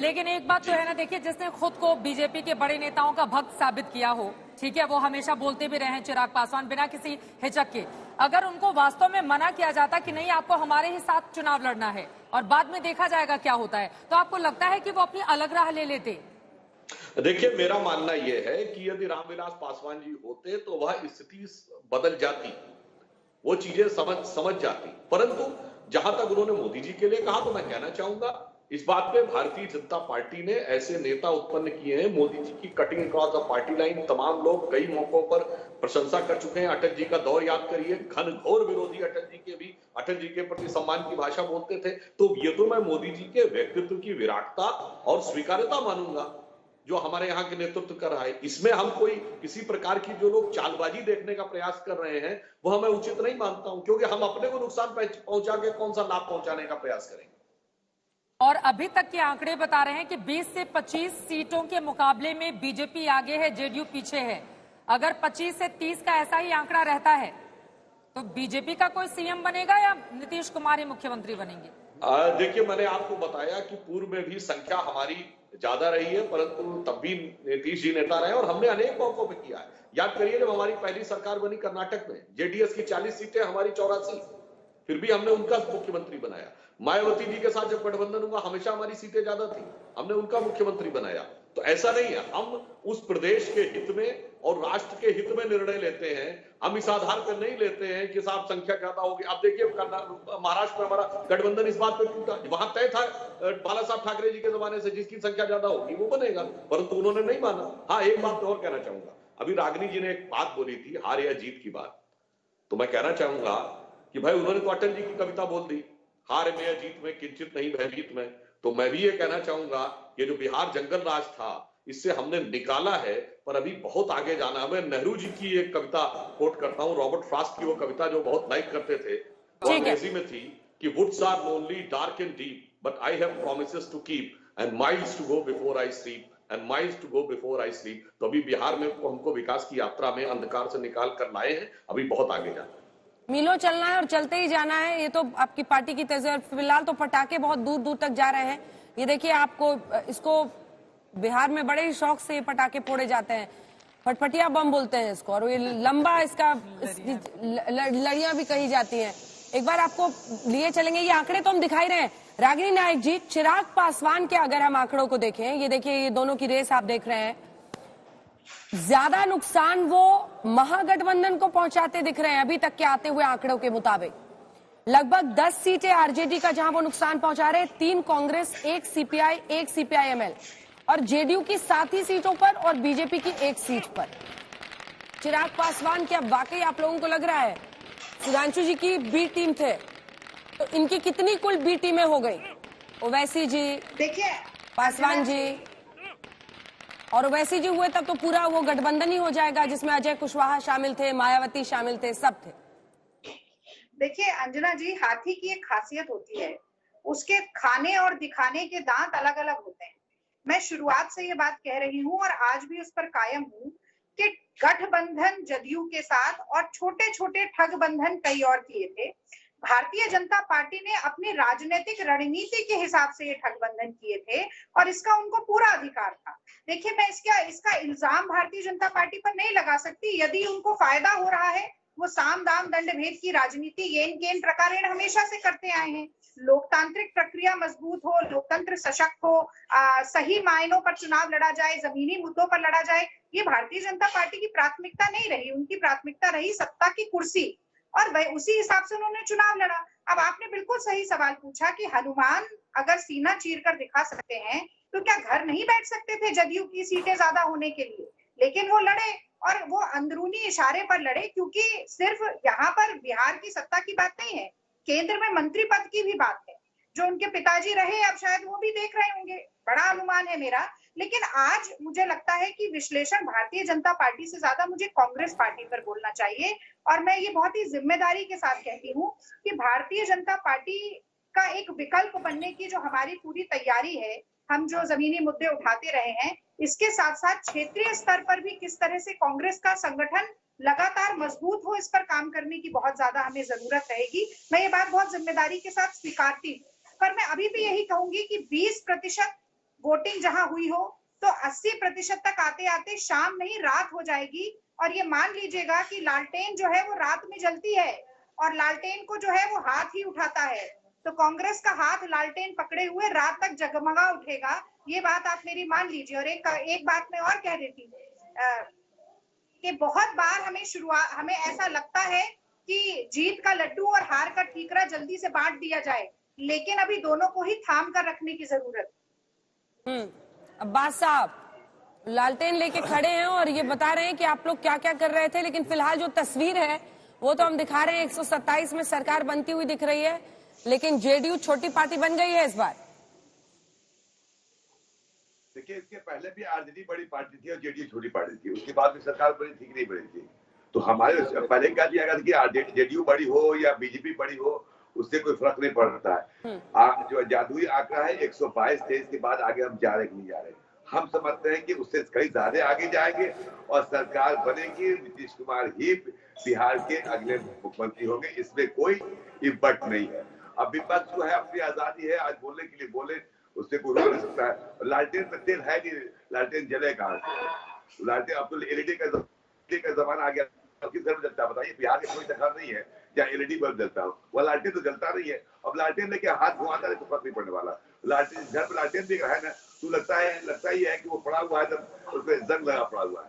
लेकिन एक बात तो है ना, देखिए, जिसने खुद को बीजेपी के बड़े नेताओं का भक्त साबित किया हो, ठीक है, वो हमेशा बोलते भी रहे हैं, चिराग पासवान, बिना किसी हिचक के, अगर उनको वास्तव में मना किया जाता कि नहीं, आपको हमारे ही साथ चुनाव लड़ना है और बाद में देखा जाएगा क्या होता है, तो आपको लगता है कि वो अपनी अलग राह ले लेते? देखिए, मेरा मानना यह है कि यदि रामविलास पासवान जी होते तो वह स्थिति बदल जाती, वो चीजें समझ जाती। परंतु जहां तक उन्होंने मोदी जी के लिए कहा, तो मैं कहना चाहूंगा इस बात पे भारतीय जनता पार्टी ने ऐसे नेता उत्पन्न किए हैं। मोदी जी की cutting across the party line तमाम लोग कई मौकों पर प्रशंसा कर चुके हैं। अटल जी का दौर याद करिए, घनघोर विरोधी अटल जी के भी अटल जी के प्रति सम्मान की भाषा बोलते थे। तो ये तो मैं मोदी जी के व्यक्तित्व की विराटता और स्वीकार्यता मानूंगा जो हमारे यहाँ के नेतृत्व कर रहा है। इसमें हम कोई किसी प्रकार की जो लोग चालबाजी देखने का प्रयास कर रहे हैं वह मैं उचित नहीं मानता हूं, क्योंकि हम अपने को नुकसान पहुंचा के कौन सा लाभ पहुंचाने का प्रयास करेंगे। और अभी तक के आंकड़े बता रहे हैं कि 20 से 25 सीटों के मुकाबले में बीजेपी आगे है, जेडीयू पीछे है। अगर 25 से 30 का ऐसा ही आंकड़ा रहता है तो बीजेपी का कोई सीएम बनेगा या नीतीश कुमार ही मुख्यमंत्री बनेंगे? देखिए, मैंने आपको बताया कि पूर्व में भी संख्या हमारी ज्यादा रही है, परंतु तब भी नीतीश जी नेता रहे और हमने अनेक मौकों पर किया है। याद करिए, जब हमारी पहली सरकार बनी कर्नाटक में, जेडीएस की 40 सीटें, हमारी 84, फिर भी हमने उनका मुख्यमंत्री बनाया। मायावती जी के साथ जब गठबंधन हुआ, हमेशा हमारी सीटें ज्यादा थी, हमने उनका मुख्यमंत्री बनाया। तो ऐसा नहीं है, हम उस प्रदेश के हित में और राष्ट्र के हित में निर्णय लेते हैं। हम इस आधार पर नहीं लेते हैं कि साहब संख्या ज्यादा होगी। अब देखिए, महाराष्ट्र में हमारा गठबंधन इस बात पर टूटा, वहां तय था बाला साहब ठाकरे जी के जमाने से जिसकी संख्या ज्यादा होगी वो बनेगा, परंतु उन्होंने नहीं माना। हाँ, एक बात और कहना चाहूंगा, अभी रागिनी जी ने एक बात बोली थी, हार या जीत की बात, तो मैं कहना चाहूंगा कि भाई उन्होंने तो अटल जी की कविता बोल दी, हार में या जीत में किंचित नहीं भयभीत में। तो मैं भी ये कहना चाहूंगा कि जो बिहार जंगल राज था, इससे हमने निकाला है, पर अभी बहुत आगे जाना है। मैं नेहरू जी की एक कविता कोट करता हूं, रॉबर्ट फ्रॉस्ट की वो कविता जो बहुत लाइक करते थे, वो अंग्रेजी में थी कि woods are lonely dark and deep but I have promises to keep and miles to go before I sleep and miles to go before I sleep. तो अभी बिहार में हमको विकास की यात्रा में अंधकार से निकाल कर लाए हैं, अभी बहुत आगे जाना है। मीलों चलना है और चलते ही जाना है, ये तो आपकी पार्टी की तेज है। फिलहाल तो पटाखे बहुत दूर दूर तक जा रहे हैं। ये देखिए, आपको इसको बिहार में बड़े ही शौक से ये पटाखे फोड़े जाते हैं, फटफटिया बम बोलते हैं इसको, और ये लंबा इसका लड़ियां भी कही जाती हैं। एक बार आपको लिए चलेंगे, ये आंकड़े तो हम दिखाई रहे हैं। रागिनी नायक जी, चिराग पासवान के अगर हम आंकड़ों को देखें, ये देखिए, ये दोनों की रेस आप देख रहे हैं, ज्यादा नुकसान वो महागठबंधन को पहुंचाते दिख रहे हैं अभी तक के आते हुए आंकड़ों के मुताबिक। लगभग 10 सीटें आरजेडी का जहां वो नुकसान पहुंचा रहे, 3 कांग्रेस, 1 सीपीआई, 1 सीपीआईएमएल, और जेडीयू की 7 ही सीटों पर और बीजेपी की 1 सीट पर। चिराग पासवान, क्या वाकई आप लोगों को लग रहा है, सुधांशु जी की बी टीम थे, तो इनकी कितनी कुल बी टीमें हो गई? ओवैसी जी, देखिए, पासवान जी और ओवैसी जी हुए तब तो पूरा वो गठबंधन ही हो जाएगा जिसमें अजय कुशवाहा शामिल थे, मायावती शामिल थे, सब थे। देखिए अंजना जी, हाथी की एक खासियत होती है, उसके खाने और दिखाने के दांत अलग अलग होते हैं। मैं शुरुआत से ये बात कह रही हूँ और आज भी उस पर कायम हूँ कि गठबंधन जदयू के साथ और छोटे छोटे ठगबंधन कई और किए थे। भारतीय जनता पार्टी ने अपनी राजनीतिक रणनीति के हिसाब से ये ठगबंधन किए थे और इसका उनको पूरा अधिकार था। देखिए, मैं इसका इल्जाम भारतीय जनता पार्टी पर नहीं लगा सकती। यदि उनको फायदा हो रहा है, वो साम दाम दंड भेद की राजनीति येन केन प्रकारेण हमेशा से करते आए हैं। लोकतांत्रिक प्रक्रिया मजबूत हो, लोकतंत्र सशक्त हो, सही मायनों पर चुनाव लड़ा जाए, जमीनी मुद्दों पर लड़ा जाए, ये भारतीय जनता पार्टी की प्राथमिकता नहीं रही। उनकी प्राथमिकता रही सत्ता की कुर्सी, और वह उसी हिसाब से उन्होंने चुनाव लड़ा। अब आपने बिल्कुल सही सवाल पूछा कि हनुमान अगर सीना चीर कर दिखा सकते हैं तो क्या घर नहीं बैठ सकते थे जदयू की सीटें ज्यादा होने के लिए? लेकिन वो लड़े, और वो अंदरूनी इशारे पर लड़े, क्योंकि सिर्फ यहाँ पर बिहार की सत्ता की बात नहीं है, केंद्र में मंत्री पद की भी बात है। जो उनके पिताजी रहे, अब शायद वो भी देख रहे होंगे, बड़ा अनुमान है मेरा। लेकिन आज मुझे लगता है कि विश्लेषण भारतीय जनता पार्टी से ज्यादा मुझे कांग्रेस पार्टी पर बोलना चाहिए, और मैं ये बहुत ही जिम्मेदारी के साथ कहती हूँ कि भारतीय जनता पार्टी का एक विकल्प बनने की जो हमारी पूरी तैयारी है, हम जो जमीनी मुद्दे उठाते रहे हैं, इसके साथ साथ क्षेत्रीय स्तर पर भी किस तरह से कांग्रेस का संगठन लगातार मजबूत हो, इस पर काम करने की बहुत ज्यादा हमें जरूरत रहेगी। मैं ये बात बहुत जिम्मेदारी के साथ स्वीकारती हूँ, पर मैं अभी भी यही कहूंगी कि 20% वोटिंग जहां हुई हो तो 80% तक आते आते शाम नहीं रात हो जाएगी। और ये मान लीजिएगा कि लालटेन जो है वो रात में जलती है और लालटेन को जो है वो हाथ ही उठाता है। तो कांग्रेस का हाथ लालटेन पकड़े हुए रात तक जगमगा उठेगा, ये बात आप मेरी मान लीजिए। और एक बात मैं और कह देती हूँ कि बहुत बार हमें ऐसा लगता है कि जीत का लड्डू और हार का ठीकरा जल्दी से बांट दिया जाए, लेकिन अभी दोनों को ही थाम कर रखने की जरूरत। अब्बास साहब लालटेन लेके खड़े हैं और ये बता रहे हैं कि आप लोग क्या क्या कर रहे थे, लेकिन फिलहाल जो तस्वीर है वो तो हम दिखा रहे हैं 127 में सरकार बनती हुई दिख रही है, लेकिन जेडीयू छोटी पार्टी बन गई है इस बार। देखिए, इसके पहले भी आरजेडी बड़ी पार्टी थी और जेडीयू छोटी पार्टी थी, उसके बाद भी सरकार बड़ी ठीक नहीं बनी थी। तो हमारे पहले क्या दिया गया था कि जेडीयू बड़ी हो या बीजेपी बड़ी हो उससे कोई फर्क नहीं पड़ता है। जो जादुई आंकड़ा है 122 थे, इसके बाद आगे हम जा रहे नहीं जा रहे। हम समझते हैं कि उससे कई ज्यादा आगे जाएंगे और सरकार बनेगी, नीतीश कुमार ही बिहार के अगले मुख्यमंत्री होंगे, इसमें कोई इम्पैक्ट नहीं है। अब विपक्ष जो है अपनी आजादी है, आज बोलने के लिए बोले, उससे कोई रोक नहीं सकता है। लालटेन में तेल है कि लालटेन जले कहां से? लालटेन अब तो एलईडी का जमाना आ गया, किस घर में जलता है बताइए? बिहार के कोई घर नहीं है जहाँ एलईडी बल्ब जलता हो, वह लालटेन तो जलता नहीं है। अब लालटेन लेके हाथ घुमाता है तो फर्क नहीं पड़ने वाला। लालटेन घर में लालटेन भी है ना, तो लगता ही है कि वो पड़ा हुआ है, जब उसमें जंग लगा पड़ा हुआ है।